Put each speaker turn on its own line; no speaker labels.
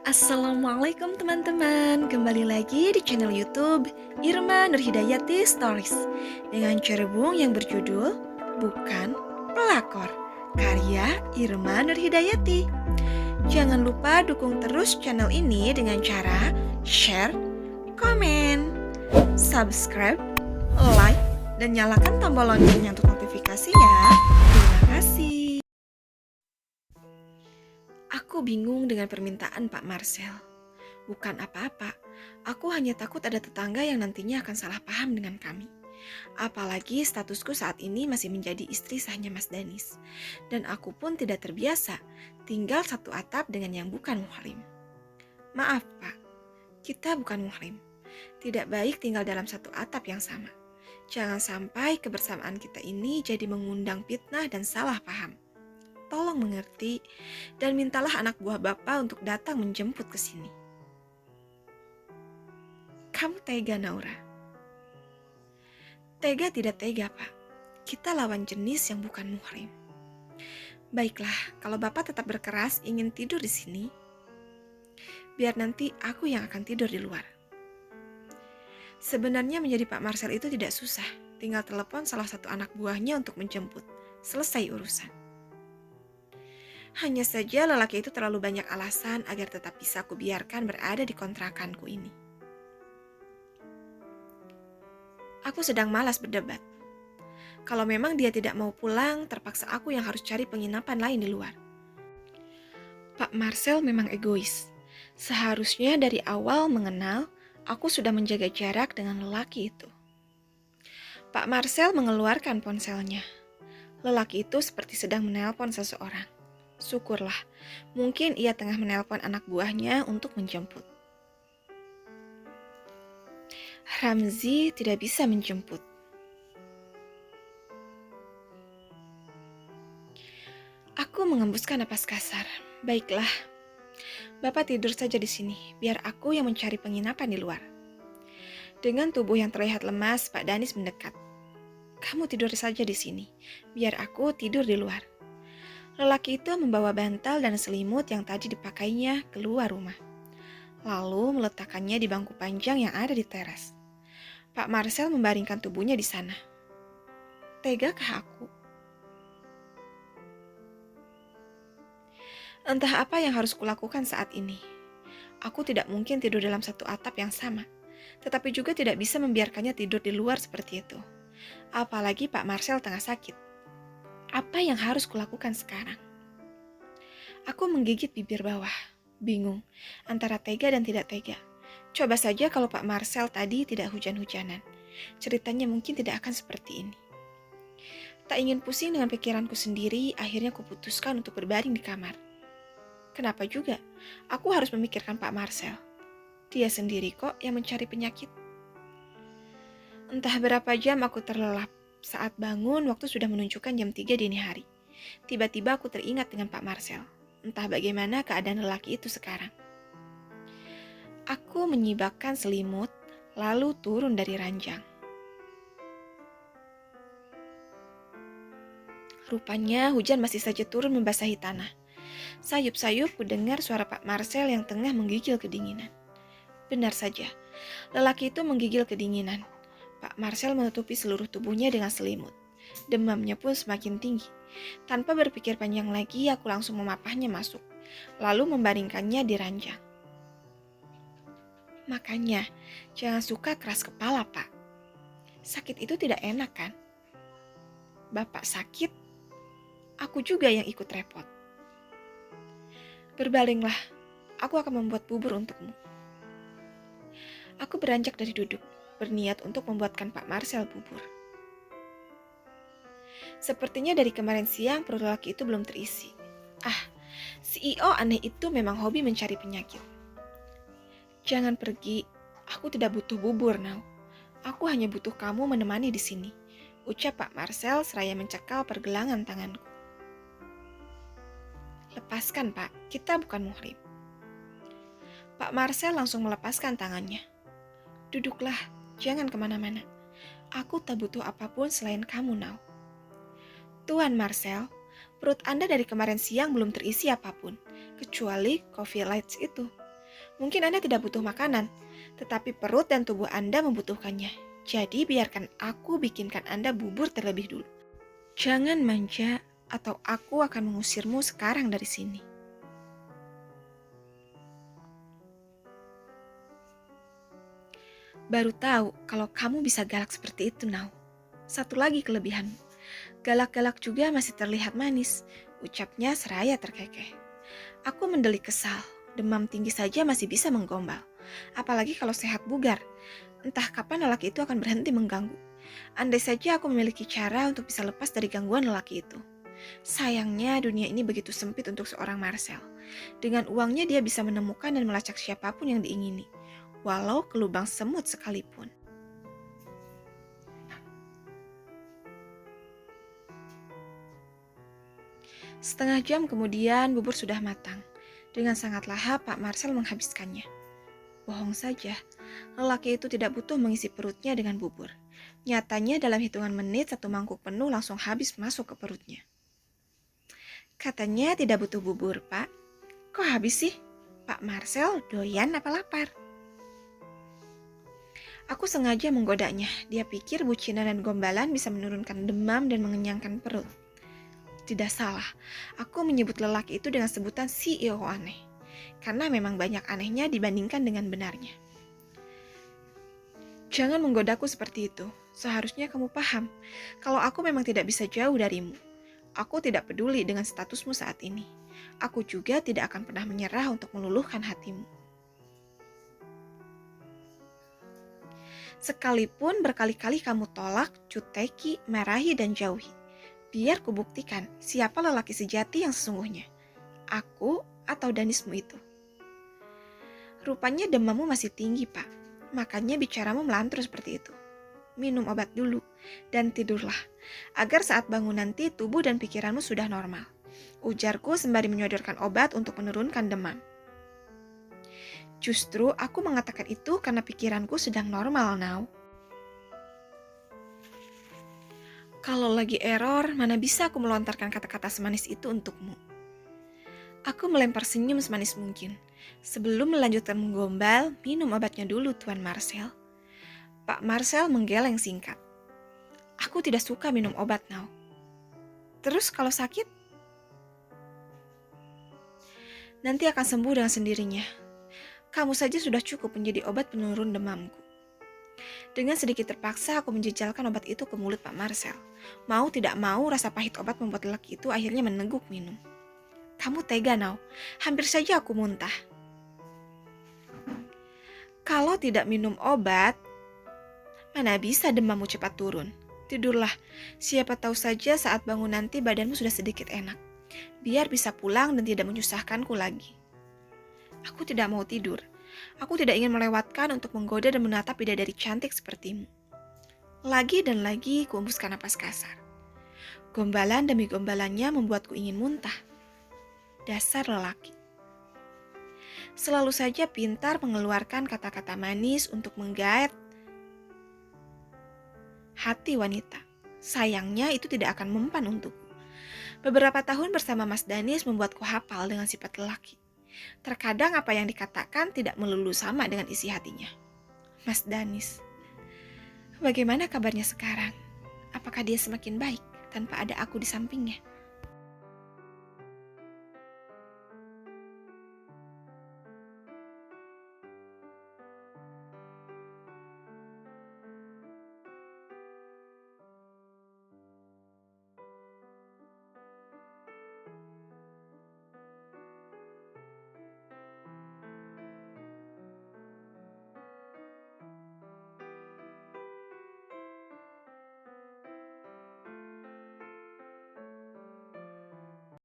Assalamualaikum teman-teman, kembali lagi di channel YouTube Irma Nurhidayati Stories dengan cerbung yang berjudul Bukan Pelakor, karya Irma Nurhidayati. Jangan lupa dukung terus channel ini dengan cara share, komen, subscribe, like, dan nyalakan tombol loncengnya untuk notifikasinya. Terima kasih. Aku bingung dengan permintaan Pak Marcel. Bukan apa-apa, aku hanya takut ada tetangga yang nantinya akan salah paham dengan kami. Apalagi statusku saat ini masih menjadi istri sahnya Mas Danis. Dan aku pun tidak terbiasa tinggal satu atap dengan yang bukan muhrim. Maaf Pak, kita bukan muhrim. Tidak baik tinggal dalam satu atap yang sama. Jangan sampai kebersamaan kita ini jadi mengundang fitnah dan salah paham. Tolong mengerti dan mintalah anak buah Bapak untuk datang menjemput ke sini. Kamu tega, Naura? Tega tidak tega, Pak. Kita lawan jenis yang bukan muhrim. Baiklah, kalau Bapak tetap berkeras ingin tidur di sini, biar nanti aku yang akan tidur di luar. Sebenarnya menjadi Pak Marcel itu tidak susah. Tinggal telepon salah satu anak buahnya untuk menjemput. Selesai urusan. Hanya saja lelaki itu terlalu banyak alasan agar tetap bisa kubiarkan berada di kontrakanku ini. Aku sedang malas berdebat. Kalau memang dia tidak mau pulang, terpaksa aku yang harus cari penginapan lain di luar. Pak Marcel memang egois. Seharusnya dari awal mengenal, aku sudah menjaga jarak dengan lelaki itu. Pak Marcel mengeluarkan ponselnya. Lelaki itu seperti sedang menelpon seseorang. Syukurlah, mungkin ia tengah menelpon anak buahnya untuk menjemput. Ramzi tidak bisa menjemput. Aku mengembuskan napas kasar. Baiklah, Bapak tidur saja di sini, biar aku yang mencari penginapan di luar. Dengan tubuh yang terlihat lemas, Pak Danis mendekat. Kamu tidur saja di sini, biar aku tidur di luar. Lelaki itu membawa bantal dan selimut yang tadi dipakainya keluar rumah. Lalu meletakkannya di bangku panjang yang ada di teras. Pak Marcel membaringkan tubuhnya di sana. Tegakah aku? Entah apa yang harus kulakukan saat ini. Aku tidak mungkin tidur dalam satu atap yang sama, tetapi juga tidak bisa membiarkannya tidur di luar seperti itu. Apalagi Pak Marcel tengah sakit. Apa yang harus kulakukan sekarang? Aku menggigit bibir bawah, bingung antara tega dan tidak tega. Coba saja kalau Pak Marcel tadi tidak hujan-hujanan, ceritanya mungkin tidak akan seperti ini. Tak ingin pusing dengan pikiranku sendiri, akhirnya kuputuskan untuk berbaring di kamar. Kenapa juga? Aku harus memikirkan Pak Marcel. Dia sendiri kok yang mencari penyakit. Entah berapa jam aku terlelap. Saat bangun, waktu sudah menunjukkan jam 3 dini hari. Tiba-tiba aku teringat dengan Pak Marcel. Entah bagaimana keadaan lelaki itu sekarang. Aku menyibakkan selimut, lalu turun dari ranjang. Rupanya hujan masih saja turun membasahi tanah. Sayup-sayup ku dengar suara Pak Marcel yang tengah menggigil kedinginan. Benar saja, lelaki itu menggigil kedinginan. Pak Marcel menutupi seluruh tubuhnya dengan selimut. Demamnya pun semakin tinggi. Tanpa berpikir panjang lagi, aku langsung memapahnya masuk, lalu membaringkannya di ranjang. Makanya, jangan suka keras kepala, Pak. Sakit itu tidak enak, kan? Bapak sakit, aku juga yang ikut repot. Berbalinglah, aku akan membuat bubur untukmu. Aku beranjak dari duduk, berniat untuk membuatkan Pak Marcel bubur. Sepertinya dari kemarin siang perut lelaki itu belum terisi. CEO aneh itu memang hobi mencari penyakit. Jangan pergi, aku tidak butuh bubur, Nau. Aku hanya butuh kamu menemani di sini, ucap Pak Marcel seraya mencekal pergelangan tanganku. Lepaskan, Pak, kita bukan muhrim. Pak Marcel langsung melepaskan tangannya. Duduklah, jangan kemana-mana. Aku tak butuh apapun selain kamu, Nau. Tuan Marcel, perut Anda dari kemarin siang belum terisi apapun, kecuali coffee lights itu. Mungkin Anda tidak butuh makanan, tetapi perut dan tubuh Anda membutuhkannya. Jadi biarkan aku bikinkan Anda bubur terlebih dulu. Jangan manja, atau aku akan mengusirmu sekarang dari sini. Baru tahu kalau kamu bisa galak seperti itu, Nau. Satu lagi kelebihanmu. Galak-galak juga masih terlihat manis, ucapnya seraya terkekeh. Aku mendelik kesal, demam tinggi saja masih bisa menggombal. Apalagi kalau sehat bugar. Entah kapan lelaki itu akan berhenti mengganggu. Andai saja aku memiliki cara untuk bisa lepas dari gangguan lelaki itu. Sayangnya dunia ini begitu sempit untuk seorang Marcel. Dengan uangnya dia bisa menemukan dan melacak siapapun yang diingini, walau ke lubang semut sekalipun. Setengah jam kemudian bubur sudah matang. Dengan sangat lahap Pak Marcel menghabiskannya. Bohong saja, lelaki itu tidak butuh mengisi perutnya dengan bubur. Nyatanya dalam hitungan menit 1 mangkuk penuh langsung habis masuk ke perutnya. Katanya tidak butuh bubur, Pak. Kok habis sih? Pak Marcel doyan apa lapar? Aku sengaja menggodanya. Dia pikir bucinan dan gombalan bisa menurunkan demam dan mengenyangkan perut. Tidak salah, aku menyebut lelaki itu dengan sebutan CEO aneh. Karena memang banyak anehnya dibandingkan dengan benarnya. Jangan menggodaku seperti itu. Seharusnya kamu paham, kalau aku memang tidak bisa jauh darimu. Aku tidak peduli dengan statusmu saat ini. Aku juga tidak akan pernah menyerah untuk meluluhkan hatimu. Sekalipun berkali-kali kamu tolak, cuteki, marahi, dan jauhi. Biar kubuktikan siapa lelaki sejati yang sesungguhnya. Aku atau danismu itu. Rupanya demammu masih tinggi, Pak. Makanya bicaramu melantur seperti itu. Minum obat dulu dan tidurlah, agar saat bangun nanti tubuh dan pikiranmu sudah normal. Ujarku sembari menyodorkan obat untuk menurunkan demam. Justru aku mengatakan itu karena pikiranku sedang normal, Nau. Kalau lagi error, mana bisa aku melontarkan kata-kata semanis itu untukmu. Aku melempar senyum semanis mungkin. Sebelum melanjutkan menggombal, minum obatnya dulu, Tuan Marcel. Pak Marcel menggeleng singkat. Aku tidak suka minum obat, Nau. Terus kalau sakit? Nanti akan sembuh dengan sendirinya. Kamu saja sudah cukup menjadi obat penurun demamku. Dengan sedikit terpaksa aku menjejalkan obat itu ke mulut Pak Marcel. Mau tidak mau rasa pahit obat membuat lelaki itu akhirnya menengguk minum. Kamu tega, Nau. Hampir saja aku muntah. Kalau tidak minum obat, mana bisa demammu cepat turun? Tidurlah. Siapa tahu saja saat bangun nanti badanmu sudah sedikit enak. Biar bisa pulang dan tidak menyusahkanku lagi. Aku tidak mau tidur. Aku tidak ingin melewatkan untuk menggoda dan menatap bidadari cantik sepertimu. Lagi dan lagi kuembuskan napas kasar. Gombalan demi gombalannya membuatku ingin muntah. Dasar lelaki. Selalu saja pintar mengeluarkan kata-kata manis untuk menggait hati wanita. Sayangnya itu tidak akan mempan untukku. Beberapa tahun bersama Mas Danis membuatku hafal dengan sifat lelaki. Terkadang apa yang dikatakan tidak melulu sama dengan isi hatinya. Mas Danis. Bagaimana kabarnya sekarang? Apakah dia semakin baik tanpa ada aku di sampingnya?